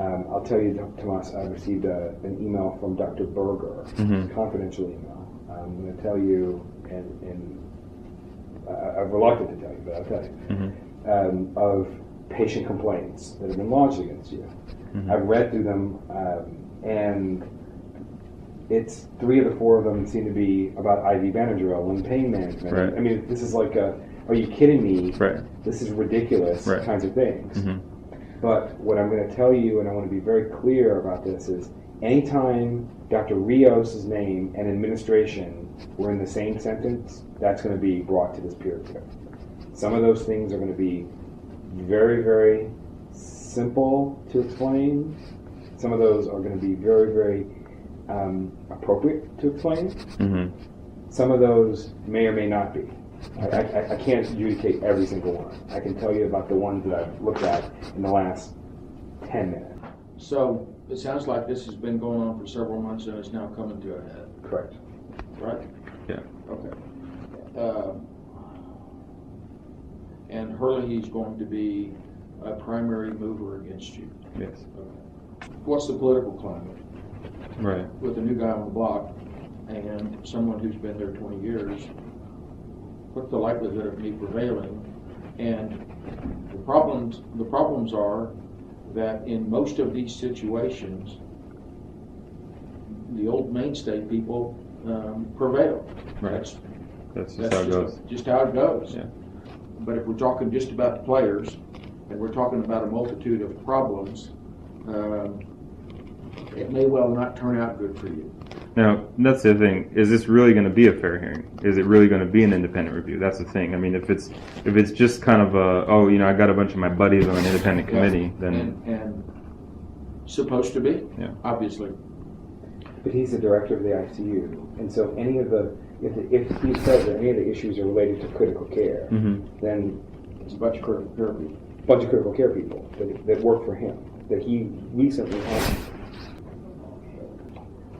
I'll tell you, Tomas, I received an email from Dr. Berger, confidential email. I'm going to tell you, and I'm reluctant to tell you, but I'll tell you, of patient complaints that have been lodged against you. I've read through them, and it's 3 of the 4 of them seem to be about IV Benadryl and pain management. Right. I mean, this is like are you kidding me? Right. This is ridiculous kinds of things. But what I'm going to tell you, and I want to be very clear about this, is anytime Dr. Rios' name and administration were in the same sentence, that's going to be brought to this peer review. Some of those things are going to be very, very simple to explain. Some of those are going to be very, very appropriate to explain. Some of those may or may not be. I can't adjudicate every single one. I can tell you about the ones that I've looked at in the last 10 minutes. So it sounds like this has been going on for several months and is now coming to a head. Correct. Right? Yeah. Okay. And Hurley's going to be a primary mover against you. Yes. Okay. What's the political climate? Right. With a new guy on the block and someone who's been there 20 years, what's the likelihood of me prevailing? And the problems are that in most of these situations, the old mainstay people prevail. Right. That's just how it goes. Just how it goes. Yeah. But if we're talking just about the players, and we're talking about a multitude of problems, it may well not turn out good for you. Now, that's the thing. Is this really going to be a fair hearing? Is it really going to be an independent review? That's the thing. I mean, if it's just kind of I got a bunch of my buddies on an independent committee, then and supposed to be, obviously. But he's the director of the ICU, and so if he says that any of the issues are related to critical care, then it's a bunch of critical care people. Bunch of critical care people that work for him that he recently had.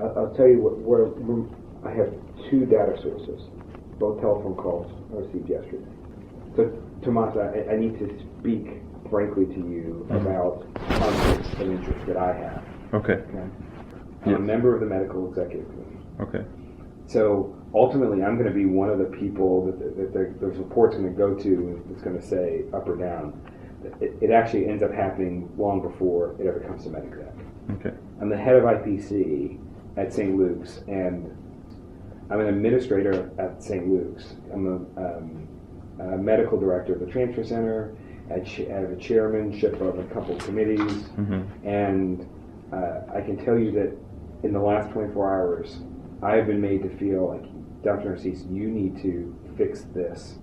I'll tell you where I have 2 data sources, both telephone calls I received yesterday. So, Tomas, I need to speak frankly to you about conflicts of interest that I have. Okay. I'm a member of the medical executive committee. Okay. So ultimately, I'm going to be one of the people that those reports are going to go to that's going to say up or down. It actually ends up happening long before it ever comes to MedExec. Okay. I'm the head of IPC at St. Luke's, and I'm an administrator at St. Luke's. I'm a medical director of the transfer center. I have a chairmanship of a couple of committees, and I can tell you that in the last 24 hours, I have been made to feel like, Dr. Narcisse, you need to fix this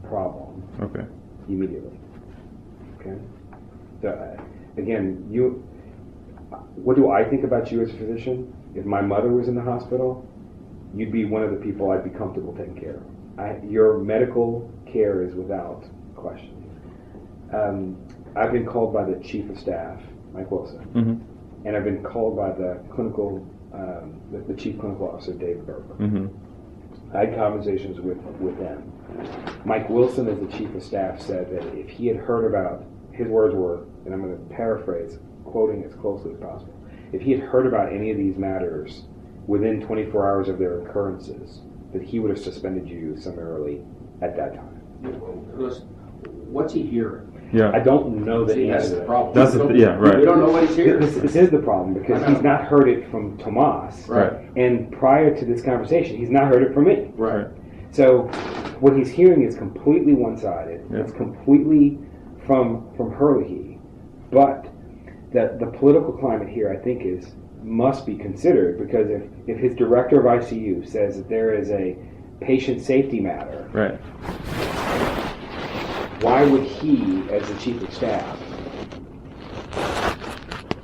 problem immediately. Okay. So again, what do I think about you as a physician? If my mother was in the hospital, you'd be one of the people I'd be comfortable taking care of. Your medical care is without question. I've been called by the chief of staff, Mike Wilson, and I've been called by the clinical, the chief clinical officer, David Berger. I had conversations with them. Mike Wilson, as the chief of staff, said that if he had heard about, his words were, and I'm going to paraphrase, quoting as closely as possible, if he had heard about any of these matters within 24 hours of their occurrences, that he would have suspended you summarily at that time. What's he hearing? I don't know the answer to that. Problem. Right. We don't know what he's hearing. This is the problem, because he's not heard it from Tomas. Right. And prior to this conversation, he's not heard it from me. Right. So what he's hearing is completely one-sided. It's completely from Hurley. But the political climate here, I think, must be considered, because if his director of ICU says that there is a patient safety matter, why would he, as the chief of staff,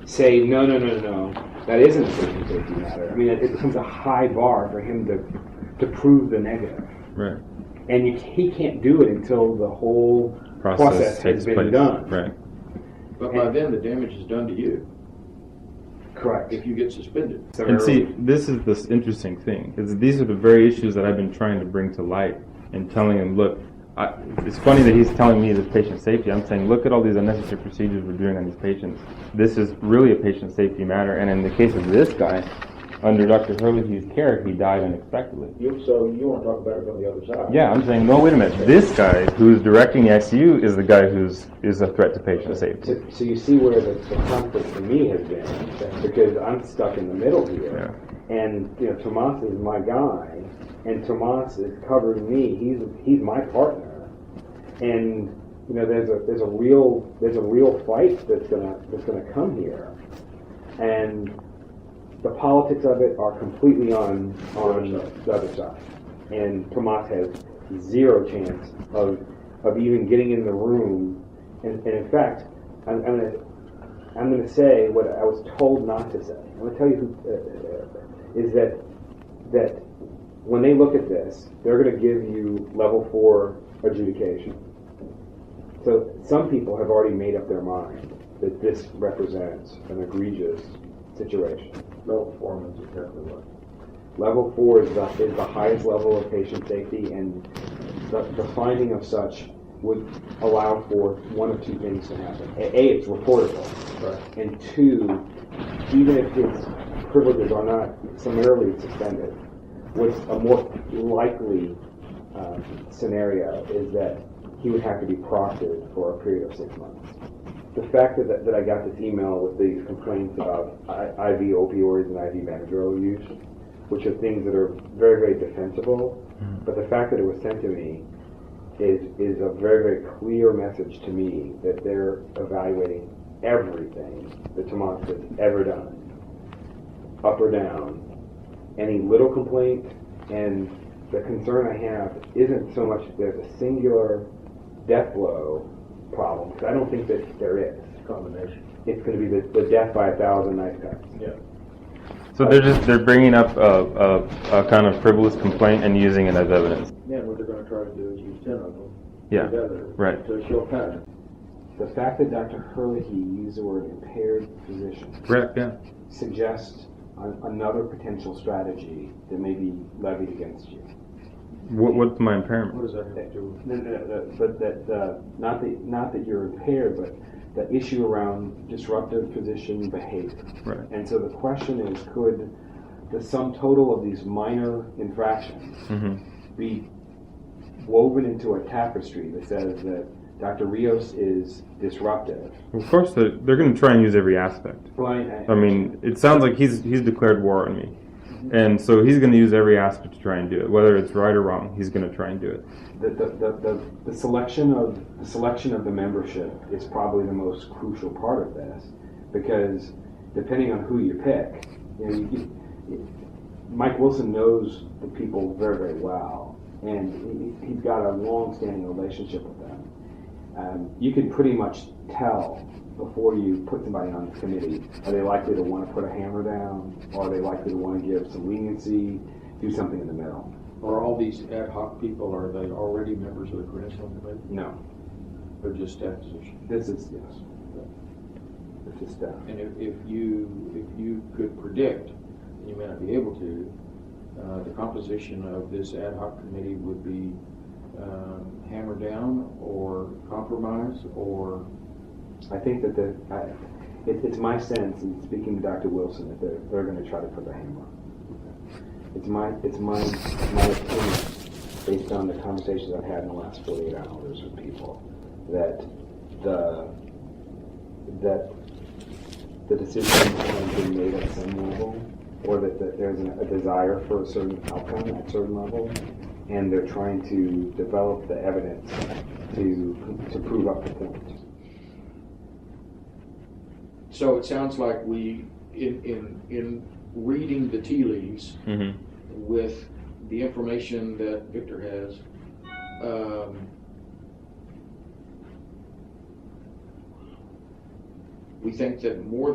say, no, that isn't a patient safety matter? I mean, it becomes a high bar for him to prove the negative. Right. And he can't do it until the whole process has been done. Right. But by then, the damage is done to you. Correct. If you get suspended. And see, this is this interesting thing. These are the very issues that I've been trying to bring to light and telling him, look, it's funny that he's telling me this patient safety. I'm saying, look at all these unnecessary procedures we're doing on these patients. This is really a patient safety matter. And in the case of this guy, under Dr. Hurley's care, he died unexpectedly. So you want to talk about it from the other side? Yeah, I'm saying, no, wait a minute. This guy who's directing the ICU is the guy is a threat to patient safety. So you see where the conflict for me has been, because I'm stuck in the middle here. Yeah. And Tomas is my guy, and Tomas is covering me. He's my partner, and there's a real fight that's gonna come here, and the politics of it are completely on the other side, and Tomas has zero chance of even getting in the room. And in fact, I'm gonna say what I was told not to say. I'm gonna tell you is that when they look at this, they're gonna give you level 4 adjudication. So some people have already made up their mind that this represents an egregious situation. Level 4 means exactly what? Level 4 is the highest level of patient safety, and the finding of such would allow for one of two things to happen. A, it's reportable, Right. and 2, even if his privileges are not summarily suspended, what's a more likely scenario is that he would have to be proctored for a period of 6 months. The fact that I got this email with these complaints about IV opioids and IV Benadryl use, which are things that are very, very defensible, but the fact that it was sent to me is a very, very clear message to me that they're evaluating everything that Tomas has ever done, up or down, any little complaint, and the concern I have isn't so much that there's a singular death blow problem, because I don't think that there is. Combination. It's going to be the death by 1,000 knife cuts. Yeah. So they're bringing up a kind of frivolous complaint and using it as evidence. Yeah, what they're going to try to do is use 10 of them Yeah, together right. to show a pattern. The fact that Dr. Hurley used the word impaired physician Correct, yeah. suggests another potential strategy that may be levied against you. What's my impairment? What does that have to do with? No, but not that you're impaired, but the issue around disruptive physician behavior. Right. And so the question is, could the sum total of these minor infractions be woven into a tapestry that says that Dr. Rios is disruptive? Of course, they're going to try and use every aspect. I mean, it sounds like he's declared war on me. And so he's going to use every aspect to try and do it. Whether it's right or wrong, he's going to try and do it. The selection of the membership is probably the most crucial part of this, because depending on who you pick, Mike Wilson knows the people very, very well, and he's got a long-standing relationship with them. You can pretty much tell before you put somebody on the committee, are they likely to want to put a hammer down, or are they likely to want to give some leniency, do something in the middle? Are all these ad hoc people, are they already members of the credentialing committee? No. They're just staff positions? This is, yes. This is staff. And if you could predict, and you may not be able to, the composition of this ad hoc committee would be hammered down or compromised, or? I think that it's my sense, in speaking to Dr. Wilson, that they're going to try to put the hammer. It's my opinion, based on the conversations I've had in the last 48 hours with people, that the decision has been made at some level, or that there's a desire for a certain outcome at a certain level, and they're trying to develop the evidence to prove up the point. So it sounds like we, in reading the tea leaves with the information that Victor has, we think that more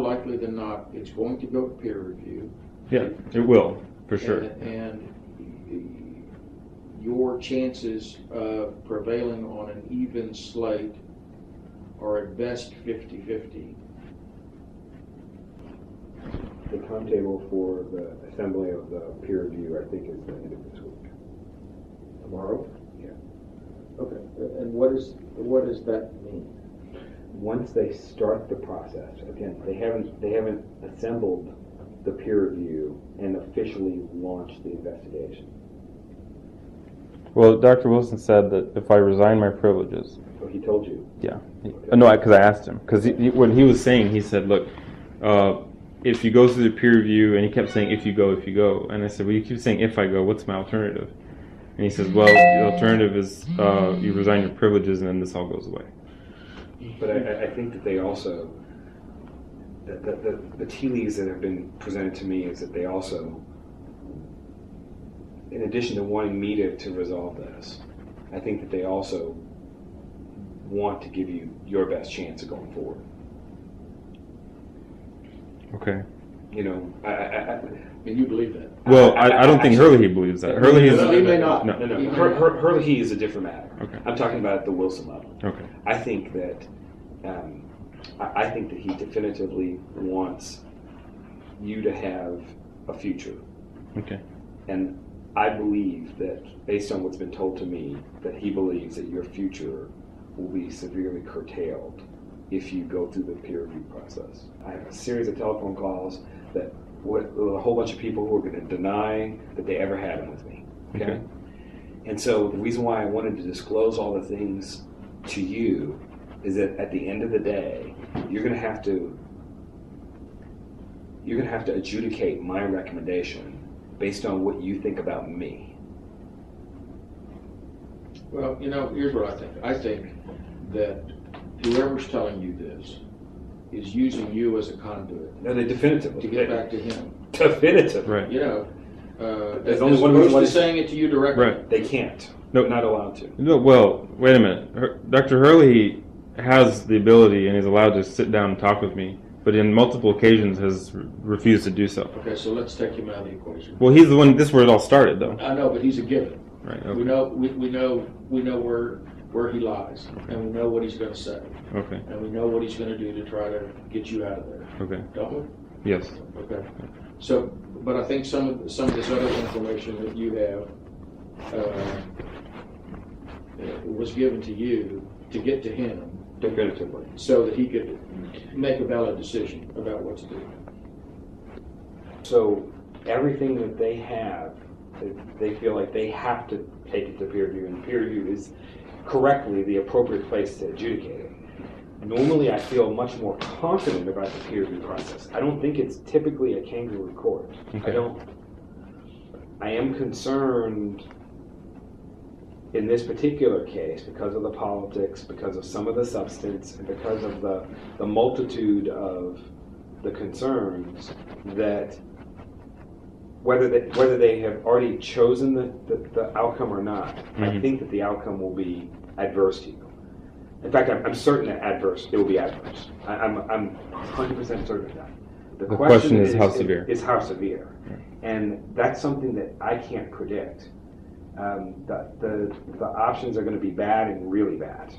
likely than not, it's going to go to peer review. Yeah, it will, for sure. And your chances of prevailing on an even slate are at best 50-50. The timetable for the assembly of the peer review, I think, is the end of this week. Tomorrow? Yeah. Okay, and what does that mean? Once they start the process, again, they haven't assembled the peer review and officially launched the investigation. Well, Dr. Wilson said that if I resign my privileges, So he told you. yeah. No, because I asked him. Because what he was saying, he said, look, if you go through the peer review, and he kept saying, if you go. And I said, well, you keep saying, if I go, what's my alternative? And he says, well, the alternative is you resign your privileges, and then this all goes away. But I think that they also, the tea leaves that have been presented to me is that they also, in addition to wanting me to resolve this, I think that they also want to give you your best chance of going forward. Okay. You know, And you believe that? Well, I don't think Hurley believes that. Hurley is... He may not. No. Hurley is a different matter. Okay. I'm talking about at the Wilson level. Okay. I think that he definitively wants you to have a future. Okay. And I believe that, based on what's been told to me, that he believes that your future will be severely curtailed if you go through the peer review process. I have a series of telephone calls with a whole bunch of people who are going to deny that they ever had them with me. Okay? And so the reason why I wanted to disclose all the things to you is that at the end of the day, you're going to have to adjudicate my recommendation based on what you think about me. Well, here's what I think. I think that whoever's telling you this is using you as a conduit No, they definitively. to get back to him. Definitively. Right. There's only one reason why opposed to saying it to you directly. Right. They can't. No. They're not allowed to. No, well, wait a minute. Dr. Hurley has the ability and is allowed to sit down and talk with me, but in multiple occasions has refused to do so. Okay, so let's take him out of the equation. Well, he's the one. This is where it all started, though. I know, but he's a given. Right. We Okay. know where he lies, and we know what he's going to say, Okay. and we know what he's going to do to try to get you out of there. Okay. Don't we? Yes. Okay. So, but I think some of this other information that you have was given to you to get to him, Definitively. so that he could make a valid decision about what to do. So everything that they have, they feel like they have to take it to peer review, and peer review is correctly the appropriate place to adjudicate it. Normally, I feel much more confident about the peer review process. I don't think it's typically a kangaroo court. Okay. I am concerned in this particular case because of the politics, because of some of the substance, and because of the multitude of the concerns, that whether they have already chosen the outcome or not, I think that the outcome will be adverse to you. In fact, I'm certain that it will be adverse. I'm 100% certain of that. The question is how severe. Is how severe. And that's something that I can't predict. The options are going to be bad and really bad.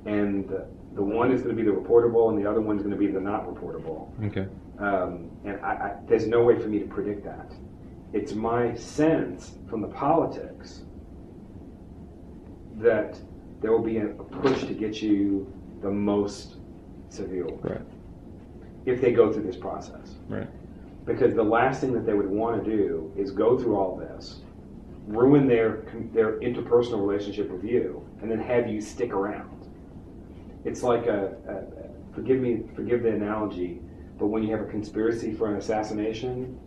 And the one is going to be the reportable, and the other one is going to be the not reportable. Okay. And there's no way for me to predict that. It's my sense from the politics that there will be a push to get you the most severe one, Right. if they go through this process. Right. Because the last thing that they would want to do is go through all this, ruin their interpersonal relationship with you, and then have you stick around. It's like forgive the analogy, but when you have a conspiracy for an assassination,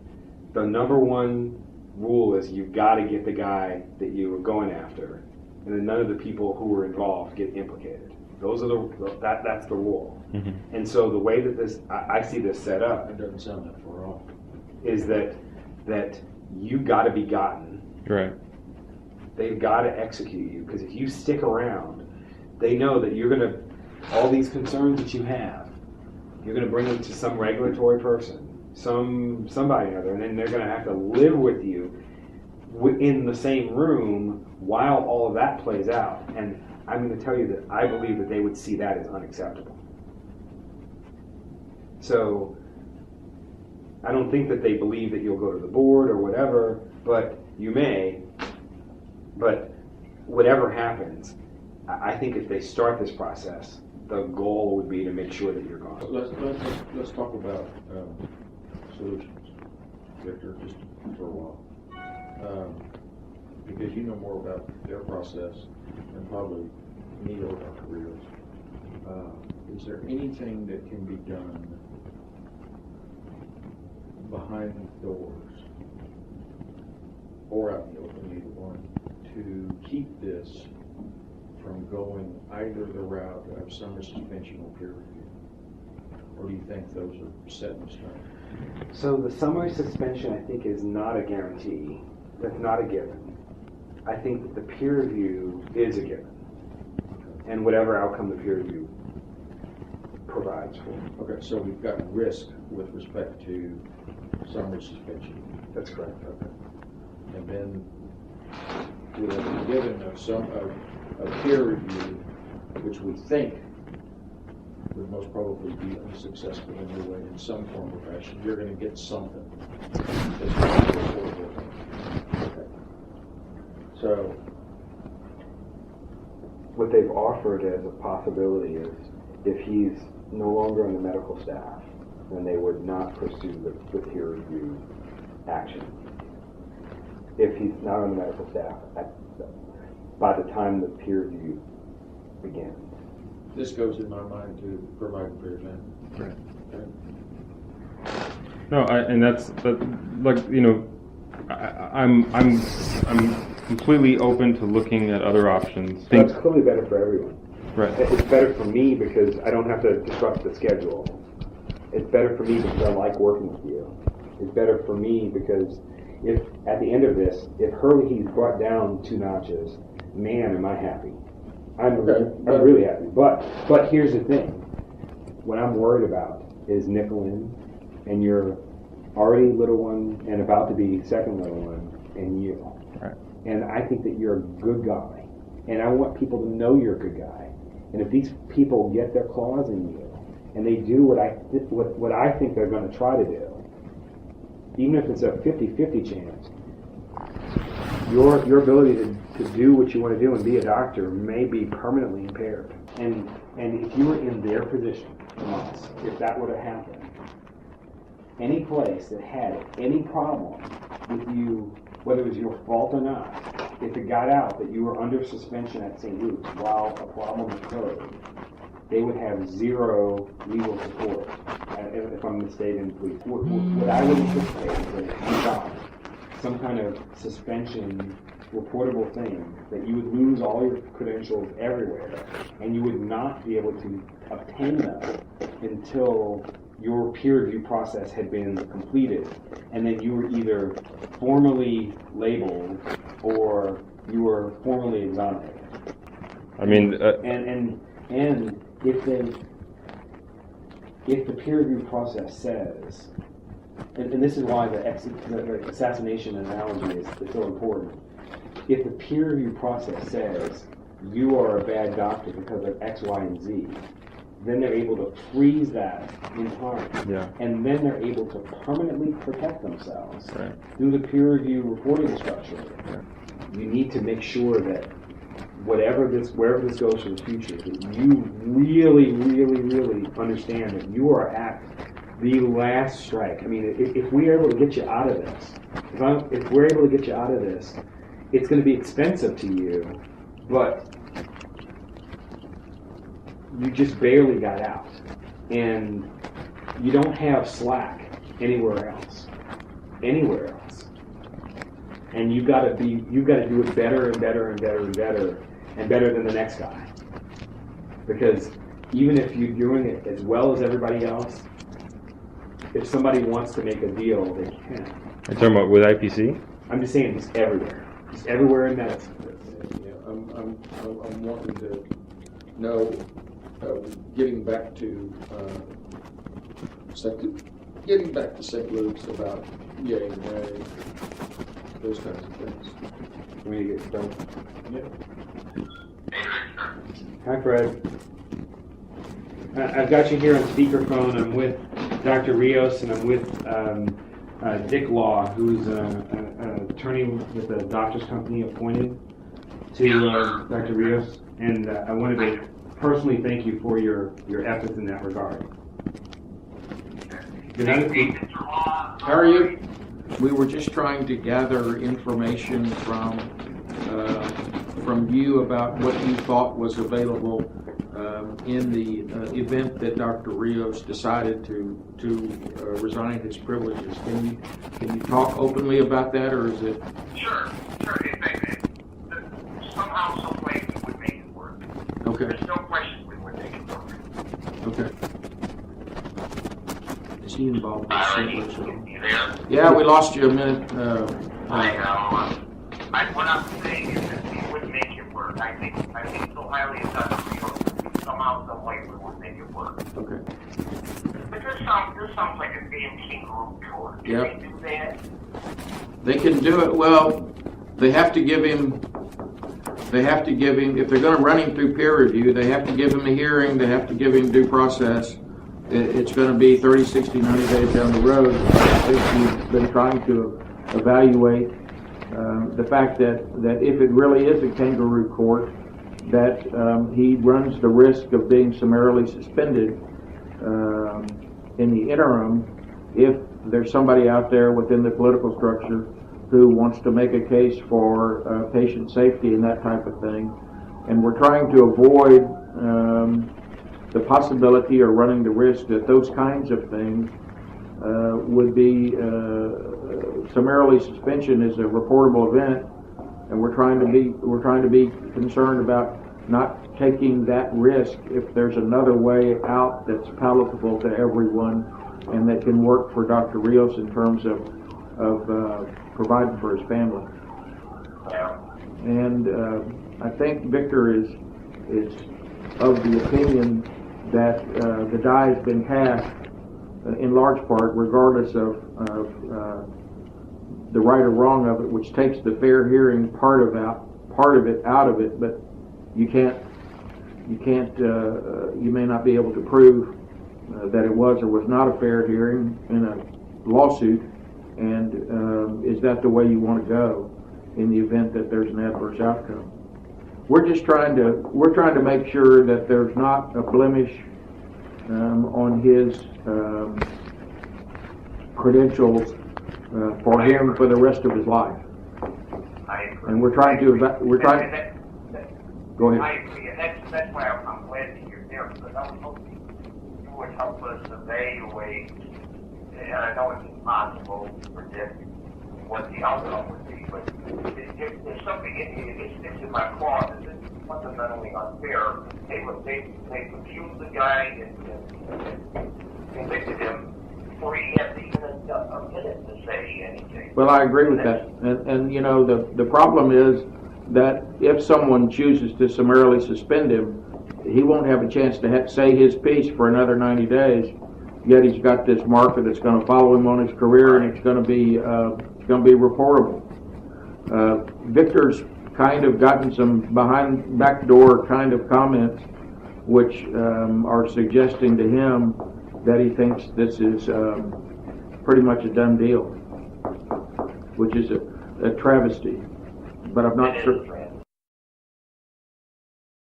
the number one rule is you've got to get the guy that you were going after, and then none of the people who were involved get implicated. Those are that's the rule. Mm-hmm. And so the way that I see this set up It doesn't sound that far off. is that you got to be gotten. Right. They've got to execute you, because if you stick around, they know that you're going to, all these concerns that you have, you're going to bring them to some regulatory person, somebody or other, and then they're going to have to live with you in the same room while all of that plays out. And I'm going to tell you that I believe that they would see that as unacceptable. So I don't think that they believe that you'll go to the board or whatever, but you may. But whatever happens, I think if they start this process, the goal would be to make sure that you're gone. Let's talk about solutions, Victor, just for a while. Because you know more about their process than probably me or Dr. Rios. Is there anything that can be done behind doors or out in the open, either one, to keep this from going either the route of summer suspension or peer review? Or do you think those are set in stone? So the summary suspension, I think, is not a guarantee. That's not a given. I think that the peer review is a given, and whatever outcome the peer review provides for. Okay, so we've got risk with respect to summary suspension. That's correct. Okay. And then we have been given a peer review, which we think would most probably be unsuccessful anyway in some form or fashion. You're going to get something. Okay. So What they've offered as a possibility is if he's no longer on the medical staff, then they would not pursue the peer review action. If he's not on the medical staff by the time the peer review begins. this goes in my mind to providing for exam. Right. Okay. No, I'm completely open to looking at other options. So it's clearly better for everyone. Right. It's better for me because I don't have to disrupt the schedule. It's better for me because I like working with you. It's better for me because if at the end of this, if Hurley's brought down 2 notches, man, am I happy. I'm really happy. But here's the thing. What I'm worried about is Nicholin and your already little one and about to be second little one and you. Right. And I think that you're a good guy. And I want people to know you're a good guy. And if these people get their claws in you and they do what I think they're going to try to do, even if it's a 50-50 chance, your ability to do what you want to do and be a doctor may be permanently impaired. And if you were in their position, if that would have happened, any place that had any problem with you, whether it was your fault or not, if it got out that you were under suspension at St. Luke's while a problem occurred, they would have 0 legal support, if I'm mistaken, please. What I would anticipate is that if you got some kind of suspension reportable thing, that you would lose all your credentials everywhere, and you would not be able to obtain them until your peer review process had been completed, and then you were either formally labeled or you were formally exonerated. I mean, and if the peer review process says, and this is why the assassination analogy is so important. If the peer review process says you are a bad doctor because of X, Y, and Z, then they're able to freeze that in time. Yeah. And then they're able to permanently protect themselves Right. through the peer review reporting structure. Yeah. You need to make sure that wherever this goes in the future, that you really, really, really understand that you are at the last strike. I mean, if we are able to get you out of this, if we're able to get you out of this, it's going to be expensive to you, but you just barely got out, and you don't have slack anywhere else, and you've got to do it better and better and better and better and better than the next guy, because even if you're doing it as well as everybody else, if somebody wants to make a deal, they can. You're talking about with IPC? I'm just saying, it's everywhere in medicine. Yeah, I'm wanting to know, getting back to St. Luke's about yay and nay, those kinds of things. For me to get started. Yeah. Hi, Fred. I've got you here on speakerphone. I'm with Dr. Rios, and I'm with Dick Law, who's an attorney with a doctor's company appointed. to Dr. Rios, and I wanted to personally thank you for your efforts in that regard. How are you? We were just trying to gather information from you about what you thought was available in the event that Dr. Rios decided to resign his privileges. Can you talk openly about that, or is it? Sure. Somehow, some way we would make it work. Okay. There's no question we would make it work. Okay. Is he involved in Alrighty, this? you there? Yeah, we lost you a minute. I know. What I'm saying is that we would make it work. I think so highly of Dr. Rios, somehow, some way we would make it work. Okay. But this sounds like a damn kangaroo court. Can Yep. they do that? They can do it. Well, they have to give him, if they're going to run him through peer review, they have to give him a hearing, they have to give him due process. It's going to be 30, 60, 90 days down the road. We've been trying to evaluate the fact that if it really is a kangaroo court, that he runs the risk of being summarily suspended in the interim if there's somebody out there within the political structure who wants to make a case for patient safety and that type of thing. And we're trying to avoid the possibility or running the risk that those kinds of things would be summarily suspension is a reportable event, and we're trying to be concerned about not taking that risk if there's another way out that's palatable to everyone and that can work for Dr. Rios in terms of providing for his family. Yeah. And I think Victor is of the opinion that the die has been cast in large part, regardless of the right or wrong of it, which takes the fair hearing part of it out of it. But you may not be able to prove that it was or was not a fair hearing in a lawsuit. And is that the way you want to go in the event that there's an adverse outcome? We're trying to make sure that there's not a blemish on his credentials for him for the rest of his life. I agree. And we're trying to go ahead. I agree, and that's why I'm glad that you're there, because I was hoping you would help us evaluate, and I know it's impossible to predict what the outcome would be, but if there's something it's in my clause, this is fundamentally unfair. They refused the guy and convicted him before he had even a minute to say anything. Well, I agree with that. And you know, the problem is that if someone chooses to summarily suspend him, he won't have a chance to say his piece for another 90 days. Yet he's got this marker that's going to follow him on his career, and it's going to be reportable. Victor's kind of gotten some backdoor kind of comments, which are suggesting to him that he thinks this is pretty much a done deal, which is a travesty. But I'm not